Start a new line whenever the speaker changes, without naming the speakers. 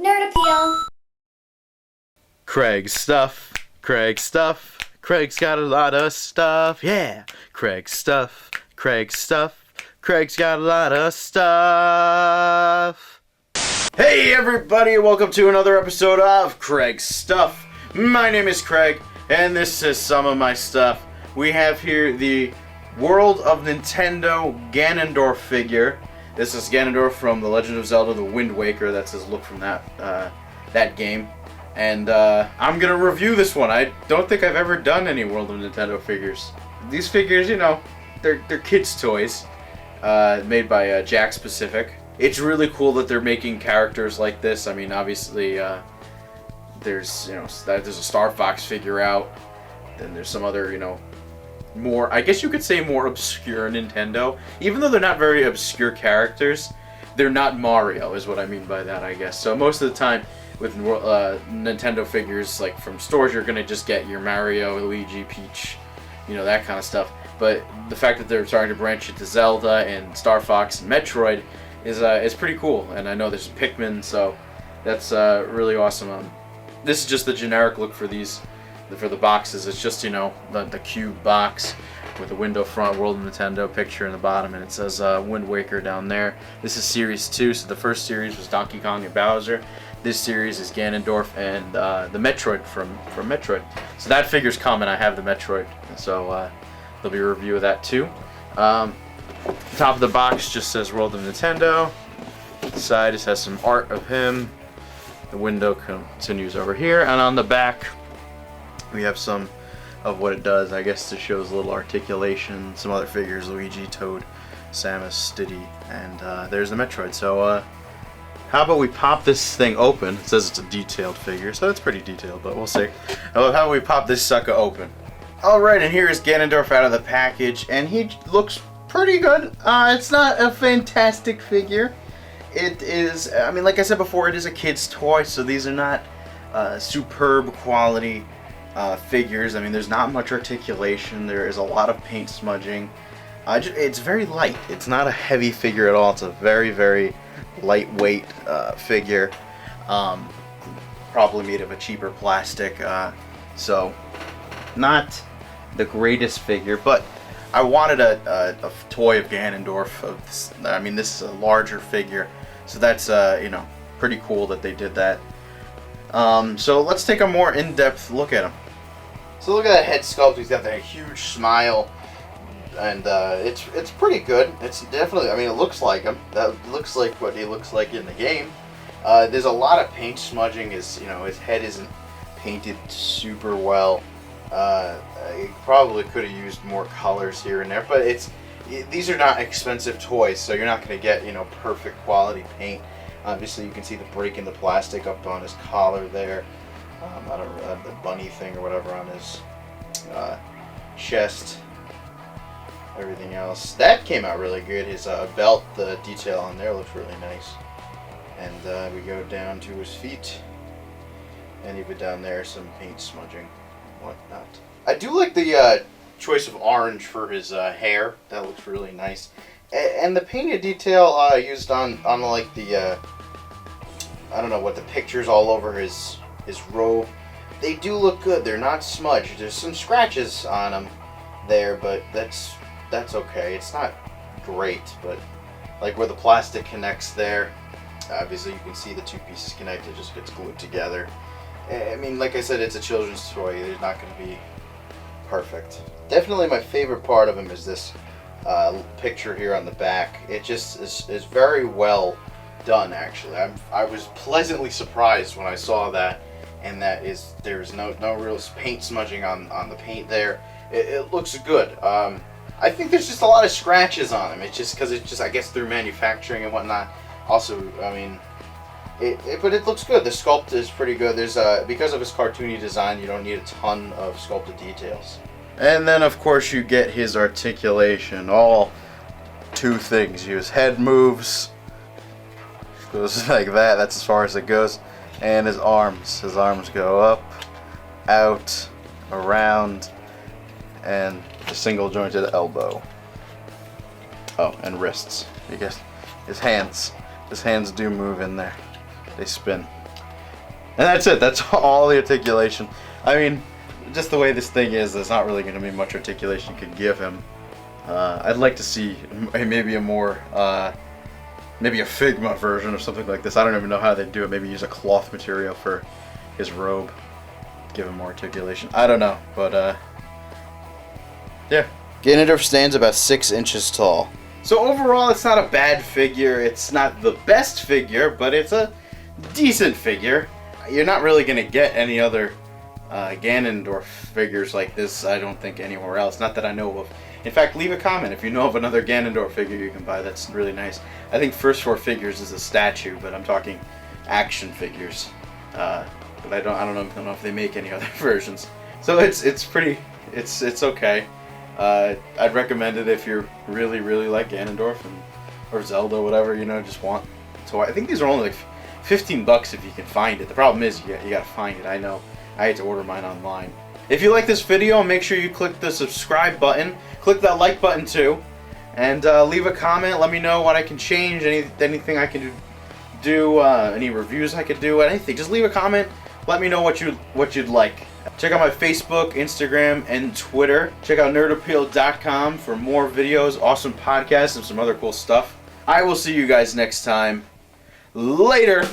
Nerd appeal.
Craig's stuff. Craig's stuff. Craig's got a lot of stuff. Yeah. Craig's stuff. Craig's stuff. Craig's got a lot of stuff. Hey everybody, welcome to another episode of Craig's Stuff. My name is Craig, and this is some of my stuff. We have here the World of Nintendo Ganondorf figure. This is Ganondorf from The Legend of Zelda: The Wind Waker. That's his look from that game. And I'm gonna review this one. I don't think I've ever done any World of Nintendo figures. These figures, you know, they're kids' toys, made by Jack Pacific. It's really cool that they're making characters like this. I mean, obviously, there's a Star Fox figure out. Then there's some other, more, I guess you could say, more obscure Nintendo. Even though they're not very obscure characters, they're not Mario, is what I mean by that, I guess. So most of the time with Nintendo figures, like from stores, you're gonna just get your Mario, Luigi, Peach, that kind of stuff. But the fact that they're starting to branch into Zelda and Star Fox and Metroid is pretty cool. And I know there's Pikmin, so that's really awesome. This is just the generic look for these. For the boxes, it's just the cube box with the window front, World of Nintendo picture in the bottom, and it says Wind Waker down there. This is Series 2, so the first series was Donkey Kong and Bowser. This series is Ganondorf and the Metroid from Metroid. So that figure's coming. I have the Metroid, so there'll be a review of that too. The top of the box just says World of Nintendo. The side just has some art of him. The window continues over here, and on the back we have some of what it does. I guess it shows a little articulation. Some other figures: Luigi, Toad, Samus, Diddy, and there's the Metroid. So how about we pop this thing open? It says it's a detailed figure, so it's pretty detailed, but we'll see. How about we pop this sucker open? Alright, and here is Ganondorf out of the package, and he looks pretty good. It's not a fantastic figure. It is, I mean, like I said before, it is a kid's toy, so these are not superb quality figures. I mean, there's not much articulation. There is a lot of paint smudging. It's very light. It's not a heavy figure at all. It's a very, very lightweight figure. Probably made of a cheaper plastic. So, not the greatest figure, but I wanted a toy of Ganondorf. This is a larger figure, so that's pretty cool that they did that. So let's take a more in-depth look at him. So look at that head sculpt. He's got that huge smile, and it's pretty good. It's definitely, I mean, it looks like him. That looks like what he looks like in the game. There's a lot of paint smudging. His head isn't painted super well. He probably could have used more colors here and there, but these are not expensive toys, so you're not going to get perfect quality paint. Obviously, you can see the break in the plastic up on his collar there. I don't know, the bunny thing or whatever on his chest. Everything else, that came out really good. His belt, the detail on there looks really nice. And we go down to his feet, and even down there, some paint smudging and whatnot. I do like the choice of orange for his hair. That looks really nice. And the painted detail used on like the I don't know what, the pictures all over his robe, they do look good. They're not smudged. There's some scratches on them there, but that's okay. It's not great, but like where the plastic connects there, obviously you can see the two pieces connect. It just gets glued together. I mean, like I said, it's a children's toy. It's not going to be perfect. Definitely my favorite part of him is this picture here on the back. It just is very well done, actually. I was pleasantly surprised when I saw that, and there's no real paint smudging on the paint there. It looks good. I think there's just a lot of scratches on him. It's just because I guess through manufacturing and whatnot. Also, I mean, but it looks good. The sculpt is pretty good. There's because of his cartoony design, you don't need a ton of sculpted details. And then, of course, you get his articulation. All two things. His head moves. Goes like that. That's as far as it goes. And his arms. His arms go up, out, around, and a single jointed elbow. Oh, and wrists. Because his hands do move in there. They spin. And that's it. That's all the articulation. I mean, just the way this thing is, there's not really going to be much articulation you could give him. I'd like to see maybe a more, maybe a Figma version or something like this. I don't even know how they'd do it. Maybe use a cloth material for his robe. Give him more articulation. I don't know, but yeah. Ganondorf stands about 6 inches tall. So overall, it's not a bad figure. It's not the best figure, but it's a decent figure. You're not really going to get any other Ganondorf figures like this, I don't think, anywhere else. Not that I know of. In fact, leave a comment if you know of another Ganondorf figure you can buy. That's really nice. I think First 4 Figures is a statue, but I'm talking action figures. But I don't know if they make any other versions. So it's okay. I'd recommend it if you're really like Ganondorf or Zelda, or whatever, you know, just want. So I think these are only like $15 if you can find it. The problem is you gotta find it. I know. I had to order mine online. If you like this video, make sure you click the subscribe button. Click that like button too, and leave a comment. Let me know what I can change. Anything I can do. Any reviews I could do. Anything. Just leave a comment. Let me know what you'd like. Check out my Facebook, Instagram, and Twitter. Check out nerdappeal.com for more videos, awesome podcasts, and some other cool stuff. I will see you guys next time. Later.